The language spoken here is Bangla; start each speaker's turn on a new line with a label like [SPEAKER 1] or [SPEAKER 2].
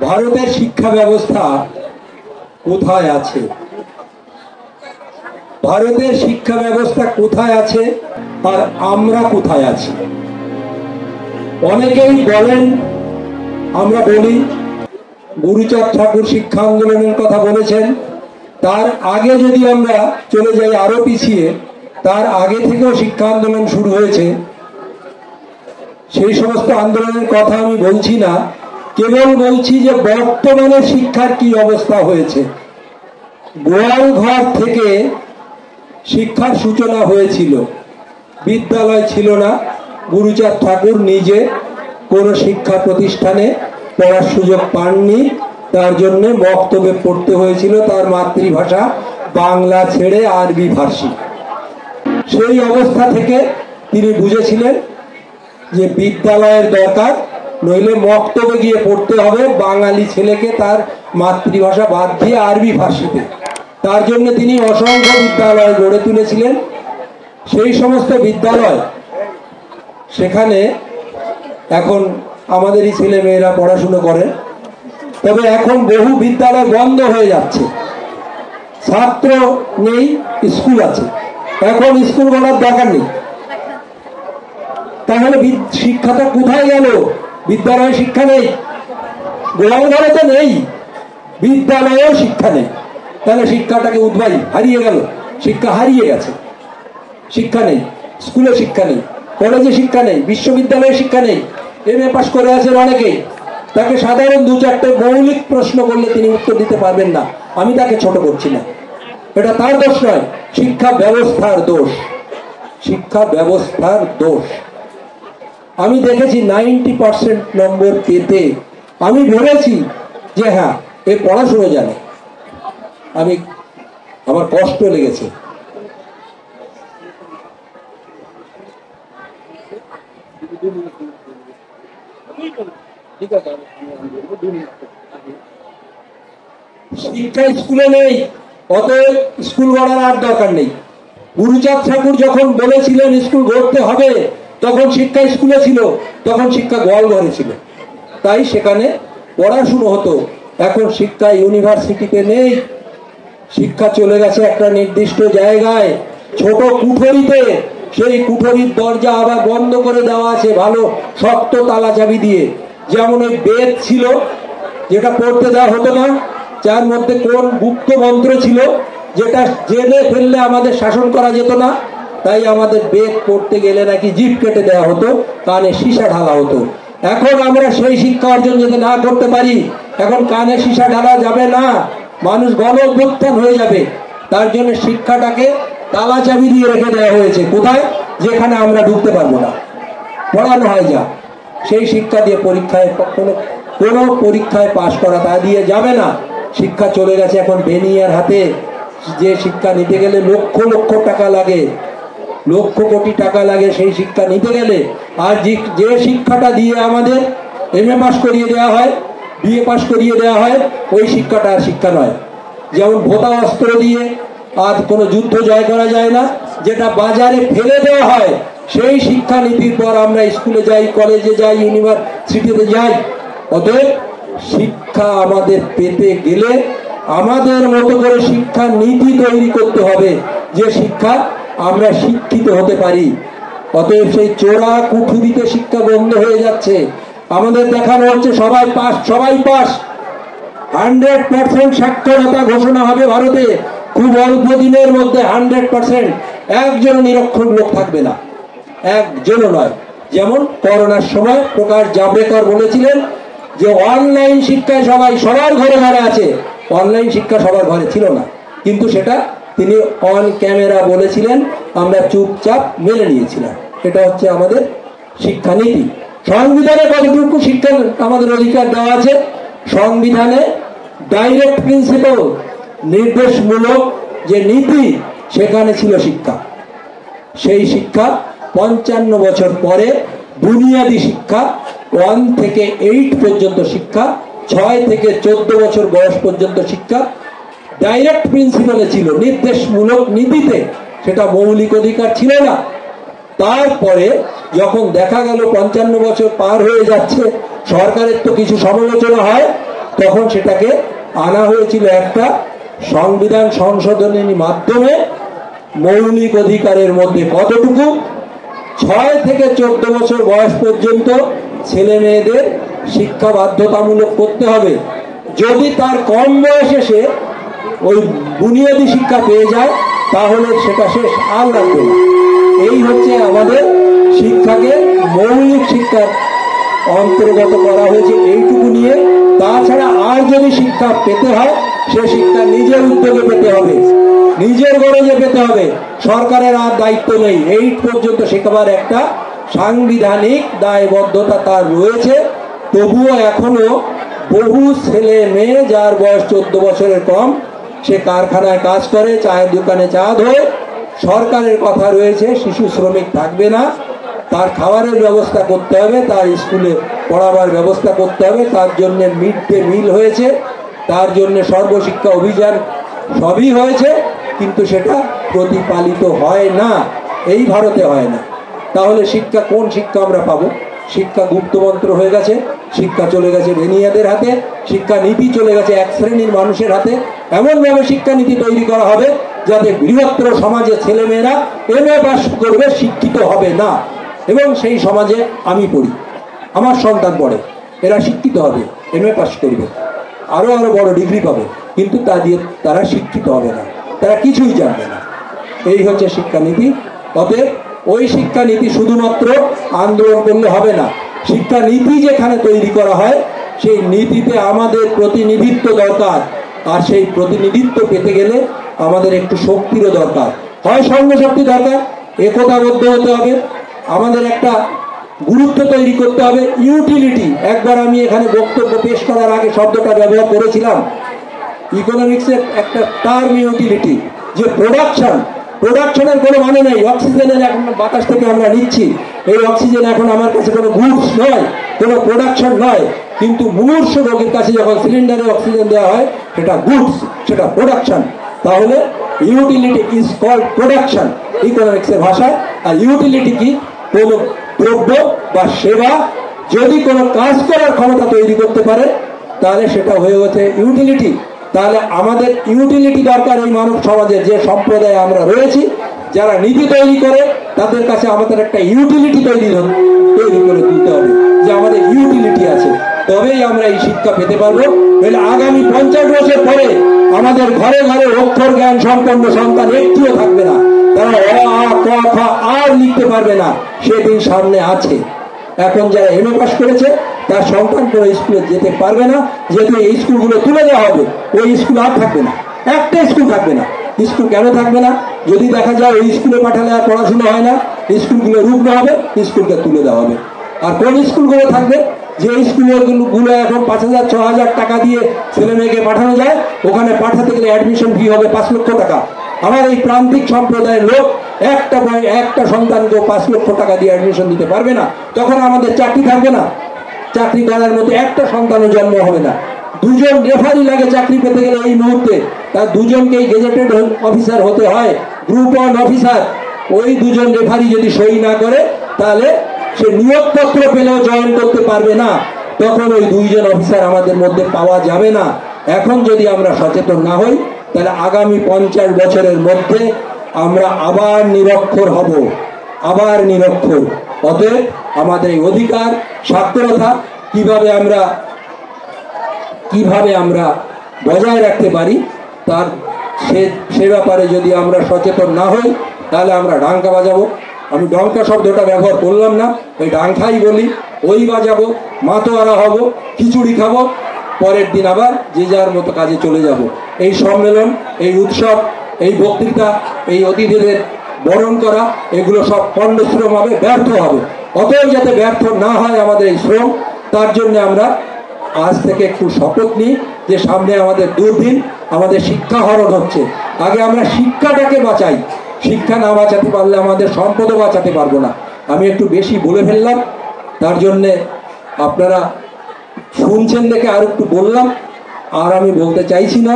[SPEAKER 1] ভারতের শিক্ষা ব্যবস্থা কোথায় আছে, ভারতের শিক্ষা ব্যবস্থা কোথায় আছে আর আমরা কোথায় আছি। অনেকেই বলেন, আমরা বলি গুরুচাঁদ ঠাকুর শিক্ষা আন্দোলনের কথা বলেছেন। তার আগে যদি আমরা চলে যাই আরো পিছিয়ে, তার আগে থেকেও শিক্ষা আন্দোলন শুরু হয়েছে। সেই সমস্ত আন্দোলনের কথা আমি বলছি না, কেবল বলছি যে বর্তমানে শিক্ষার কি অবস্থা হয়েছে। গোয়াল ঘর থেকে শিক্ষার সূচনা হয়েছিল, বিদ্যালয় ছিল না। গুরুচাঁদ ঠাকুর নিজে কোনো শিক্ষা প্রতিষ্ঠানে পড়ার সুযোগ পাননি, তার জন্য মক্তবে পড়তে হয়েছিল তার মাতৃভাষা বাংলা ছেড়ে আরবি ভাষী। সেই অবস্থা থেকে তিনি বুঝেছিলেন যে বিদ্যালয়ের দরকার, নইলে মক্তবে গিয়ে পড়তে হবে বাঙালি ছেলেকে তার মাতৃভাষা বাদ দিয়ে আরবি ভাষীতে। তার জন্য তিনি অসংখ্য বিদ্যালয় গড়ে তুলেছিলেন। সেই সমস্ত বিদ্যালয়, সেখানে এখন আমাদেরই ছেলে মেয়েরা পড়াশুনো করে, তবে এখন বহু বিদ্যালয় বন্ধ হয়ে যাচ্ছে, ছাত্র নেই, স্কুল আছে। এখন স্কুল গড়ার দরকার নেই, তাহলে শিক্ষাটা কোথায় গেল? বিদ্যালয়ে শিক্ষা নেই, গোয়াল ঘরে তো নেই, বিদ্যালয়েও শিক্ষা নেই। তাহলে শিক্ষাটাকে উদ্বায়ী, হারিয়ে গেল, শিক্ষা হারিয়ে গেছে। শিক্ষা নেই, স্কুলে শিক্ষা নেই, কলেজে শিক্ষা নেই, বিশ্ববিদ্যালয়ে শিক্ষা নেই। এমএ পাস করে আছেন অনেকেই, তাকে সাধারণ দু চারটে মৌলিক প্রশ্ন করলে তিনি উত্তর দিতে পারবেন না। আমি তাকে ছোট করছি না, এটা তার দোষ নয়, শিক্ষা ব্যবস্থার দোষ, শিক্ষা ব্যবস্থার দোষ। আমি দেখেছি 90% নম্বর পেতে আমি ভেবেছি যে হ্যাঁ এ পড়াশুনো জানে, আমার কষ্ট লেগেছে। শিক্ষা স্কুলে নেই, অতএব স্কুল গড়ার আর দরকার নেই। গুরুচাঁদ ঠাকুর যখন বলেছিলেন স্কুল গড়তে হবে, তখন শিক্ষা স্কুলে ছিল, তখন শিক্ষা গোয়াল ঘরে ছিল, তাই সেখানে পড়াশুনো হতো। এখন শিক্ষা ইউনিভার্সিটিতে নেই, শিক্ষা চলে গেছে একটা নির্দিষ্ট জায়গায়, ছোট কুঠরিতে। সেই কুঠরির দরজা আবার বন্ধ করে দেওয়া আছে ভালো শক্ত তালা চাবি দিয়ে। যেমন ওই বেদ ছিল, যেটা পড়তে দেওয়া হতো না, যার মধ্যে কোন গুপ্ত মন্ত্র ছিল যেটা জেনে ফেললে আমাদের শাসন করা যেত না, তাই আমাদের বেদ পড়তে গেলে নাকি জিভ কেটে দেওয়া হতো, কানে সীসা ঢালা হতো। এখন আমরা সেই শিক্ষা অর্জন যাতে না করতে পারি, এখন কানে সীসা ঢালা যাবে না, মানুষ গণ অভ্যুত্থান হয়ে যাবে। তার জন্য শিক্ষাটাকে তালা চাবি দিয়ে রেখে দেওয়া হয়েছে। কোথায়? যেখানে আমরা ঢুকতে পারবো না, পড়ানো হয় যা, সেই শিক্ষা দিয়ে পরীক্ষায় কোনো পরীক্ষায় পাশ করা তা দিয়ে যাবে না। শিক্ষা চলে গেছে এখন বেনিয়ার হাতে, যে শিক্ষা নিতে গেলে লক্ষ লক্ষ টাকা লাগে, লক্ষ কোটি টাকা লাগে সেই শিক্ষা নিতে গেলে। আর যে শিক্ষাটা দিয়ে আমাদের এমএ পাস করিয়ে দেওয়া হয়, বিএ পাস করিয়ে দেওয়া হয়, ওই শিক্ষাটা আর শিক্ষা নয়। যেমন ভোতা অস্ত্র দিয়ে আজ কোনো যুদ্ধ জয় করা যায় না, যেটা বাজারে ফেলে দেওয়া হয়, সেই শিক্ষা নীতির পর আমরা স্কুলে যাই, কলেজে যাই, ইউনিভার্সিটিতে যাই। অতএব শিক্ষা আমাদের পেতে গেলে আমাদের মতো করে শিক্ষা নীতি তৈরি করতে হবে, যে শিক্ষা আমরা শিক্ষিত হতে পারি। অতএব সেই চোরা কুঠুরিতে শিক্ষা বন্ধ হয়ে যাচ্ছে। আমাদের দেখানো হচ্ছে সবাই পাস, সবাই পাস, 100% সাক্ষরতা ঘোষণা হবে ভারতে খুব অল্প দিনের মধ্যে। 100%, একজন নিরক্ষর লোক থাকবে না, একজনও নয়। যেমন করোনার সময় প্রকাশ জাভড়েকর বলেছিলেন যে অনলাইন শিক্ষায় সবার ঘরে ঘরে আছে, অনলাইন শিক্ষা সবার ঘরে ছিল না, কিন্তু সেটা তিনি অন ক্যামেরা বলেছিলেন, আমরা চুপচাপ মেনে নিয়েছিলাম। এটা হচ্ছে আমাদের শিক্ষানীতি। সংবিধানে কতটুকু শিক্ষার আমাদের অধিকার দেওয়া আছে? সংবিধানে ডাইরেক্ট প্রিন্সিপাল, নির্দেশমূলক যে নীতি, সেখানে ছিল শিক্ষা। সেই শিক্ষা 55 বছর পরে বুনিয়াদী শিক্ষা, 1 থেকে 8 পর্যন্ত শিক্ষা, 6 থেকে 14 বছর বয়স পর্যন্ত শিক্ষা ডাইরেক্ট প্রিন্সিপালে ছিল, নির্দেশমূলক নীতিতে, সেটা মৌলিক অধিকার ছিল না। তারপরে যখন দেখা গেল 55 বছর পার হয়ে যাচ্ছে, সরকারের তো কিছু সমালোচনা হয়, তখন সেটাকে আনা হয়েছিল একটা সংবিধান সংশোধনীর মাধ্যমে মৌলিক অধিকারের মধ্যে। কতটুকু? 6 থেকে 14 বছর বয়স পর্যন্ত ছেলে মেয়েদের শিক্ষা বাধ্যতামূলক করতে হবে। যদি তার কম বয়সে সে ওই বুনিয়াদী শিক্ষা পেয়ে যায় তাহলে সেটা শেষ, আর লাগবে না। এই হচ্ছে আমাদের শিক্ষাকে মৌলিক শিক্ষার অন্তর্গত করা হয়েছে এইটুকু নিয়ে। তাছাড়া আর যদি শিক্ষা পেতে হয় সে শিক্ষা নিজের উদ্যোগে পেতে হবে, নিজের গরজে পেতে হবে, সরকারের আর দায়িত্ব নেই। এই পর্যন্ত শেখাবার একটা সাংবিধানিক দায়বদ্ধতা তার রয়েছে। তবুও এখনো বহু ছেলে মেয়ে যার বয়স 14 বছরের কম, সে কারখানায় কাজ করে, চায়ের দোকানে চা ধোয়। সরকারের কথা রয়েছে শিশু শ্রমিক থাকবে না, তার খাবারের ব্যবস্থা করতে হবে, তার স্কুলে পড়াবার ব্যবস্থা করতে হবে। তার জন্য মিড ডে মিল হয়েছে, তার জন্য সর্বশিক্ষা অভিযান, সবই হয়েছে, কিন্তু সেটা প্রতিপালিত হয় না। এই ভারতে হয় না। তাহলে শিক্ষা, কোন শিক্ষা আমরা পাবো? শিক্ষা গুপ্তমন্ত্র হয়ে গেছে, শিক্ষা চলে গেছে বেনিয়াদের হাতে, শিক্ষা নীতি চলে গেছে এক শ্রেণীর মানুষের হাতে। এমনভাবে শিক্ষানীতি তৈরি করা হবে যাতে বৃহত্তর সমাজে ছেলেমেয়েরা এমএ পাস করবে, শিক্ষিত হবে না। এবং সেই সমাজে আমি পড়ি, আমার সন্তান পড়ে, এরা শিক্ষিত হবে, এমএ পাস করবে, আরো আরো বড় ডিগ্রি পাবে, কিন্তু তা দিয়ে তারা শিক্ষিত হবে না, তারা কিছুই জানবে না। এই হচ্ছে শিক্ষানীতি। অতএব ওই শিক্ষানীতি শুধুমাত্র আন্দোলন করলে হবে না। শিক্ষানীতি যেখানে তৈরি করা হয় সেই নীতিতে আমাদের প্রতিনিধিত্ব দরকার, আর সেই প্রতিনিধিত্ব পেতে গেলে আমাদের একটু শক্তিরও দরকার, হয় সঙ্গ শক্তি দরকার, একতাবদ্ধ হতে হবে, আমাদের একটা গুরুত্ব তৈরি করতে হবে, ইউটিলিটি। একবার আমি এখানে বক্তব্য পেশ করার আগে শব্দটা ব্যবহার করেছিলাম, ইকোনমিক্সের একটা টার্ম ইউটিলিটি, যে প্রোডাকশনের কোনো মানে নেই। অক্সিজেনের এখন বাতাস থেকে আমরা নিচ্ছি, এই অক্সিজেন এখন আমার কাছে কোনো গুডস নয়, কোনো প্রোডাকশন নয়, কিন্তু মুমূর্ষ রোগীর কাছে যখন সিলিন্ডারে অক্সিজেন দেওয়া হয় সেটা গুডস, সেটা প্রোডাকশন। তাহলে ইউটিলিটি ইজ কল্ড প্রোডাকশন ইকোনমিক্সের ভাষায়। আর ইউটিলিটি কি? কোনো দ্রব্য বা সেবা যদি কোনো কাজ করার ক্ষমতা তৈরি করতে পারে তাহলে সেটা হয়ে গেছে ইউটিলিটি। তাহলে আমাদের ইউটিলিটি দরকার এই মানব সমাজের যে সম্প্রদায়ে আমরা রয়েছি, যারা নীতি তৈরি করে তাদের কাছে আমাদের একটা ইউটিলিটি তৈরি করে দিতে হবে, যে আমাদের ইউটিলিটি আছে, তবেই আমরা এই শিক্ষা পেতে পারবো। তাহলে আগামী 50 বছর পরে আমাদের ঘরে ঘরে অক্ষর জ্ঞান সম্পন্ন সন্তান একটিও থাকবে না, তারা অ আ ক খ আর লিখতে পারবে না, সেদিন সামনে আছে। এখন যারা এমএ পাস করেছে তার সন্তান কোনো স্কুলে যেতে পারবে না, যেহেতু এই স্কুলগুলো তুলে দেওয়া হবে, ওই স্কুল আর থাকবে না, একটা স্কুল থাকবে না। স্কুল কেন থাকবে না? যদি দেখা যায় ওই স্কুলে পাঠালে আর পড়াশোনা হয় না, স্কুলগুলো রুগ্ন হবে, স্কুলকে তুলে দেওয়া হবে। আর কোন স্কুলগুলো থাকবে? যে স্কুলগুলো এখন 5,000 6,000 টাকা দিয়ে ছেলে মেয়েকে পাঠানো যায়, ওখানে পাঠাতে গেলে অ্যাডমিশন ফি হবে 5 লক্ষ টাকা। আমার এই প্রান্তিক সম্প্রদায়ের লোক একটা সন্তানকে 5 লক্ষ টাকা দিয়ে অ্যাডমিশন দিতে পারবে না। তখন আমাদের চাকরি থাকবে না, চাকরি করার মধ্যে একটা সন্তানের জন্ম হবে না। 2 জন রেফারি লাগে চাকরি পেতে গেলে এই মুহূর্তে, তার 2 জনকেই গেজেটেড অফিসার হতে হয়, গ্রুপ 1 অফিসার। ওই 2 জন রেফারি যদি সই না করে তাহলে সে নিয়োগপত্র পেলেও জয়েন করতে পারবে না। তখন ওই 2 জন অফিসার আমাদের মধ্যে পাওয়া যাবে না। এখন যদি আমরা সচেতন না হই তাহলে আগামী 50 বছরের মধ্যে আমরা আবার নিরক্ষর হব, আবার নিরক্ষর। অতএব আমাদের এই অধিকার, সাক্ষরতা কিভাবে আমরা বজায় রাখতে পারি তার সে ব্যাপারে যদি আমরা সচেতন না হই তাহলে আমরা ডাঙ্কা বাজাবো। আমি ডঙ্কা শব্দটা ব্যবহার করলাম না, ওই ডাঙ্কাই বলি, ওই বাজাবো, মাতোয়ারা হব, খিচুড়ি খাবো, পরের দিন আবার যে যার মতো কাজে চলে যাব। এই সম্মেলন, এই উৎসব, এই বক্তৃতা, এই অতিথিদের বরণ করা, এগুলো সব পণ্ডশ্রম হবে, ব্যর্থ হবে। অতএব যাতে ব্যর্থ না হয় আমাদের এই শ্রম, তার জন্য আমরা আজ থেকে একটু শপথ নিই যে সামনে আমাদের দুর্দিন, আমাদের শিক্ষা হরণ হচ্ছে। আগে আমরা শিক্ষাটাকে বাঁচাই, শিক্ষা না বাঁচাতে পারলে আমাদের সম্পদও বাঁচাতে পারবো না। আমি একটু বেশি বলে ফেললাম, তার জন্যে আপনারা শুনছেন দেখে আর একটু বললাম, আর আমি বলতে চাইছি না।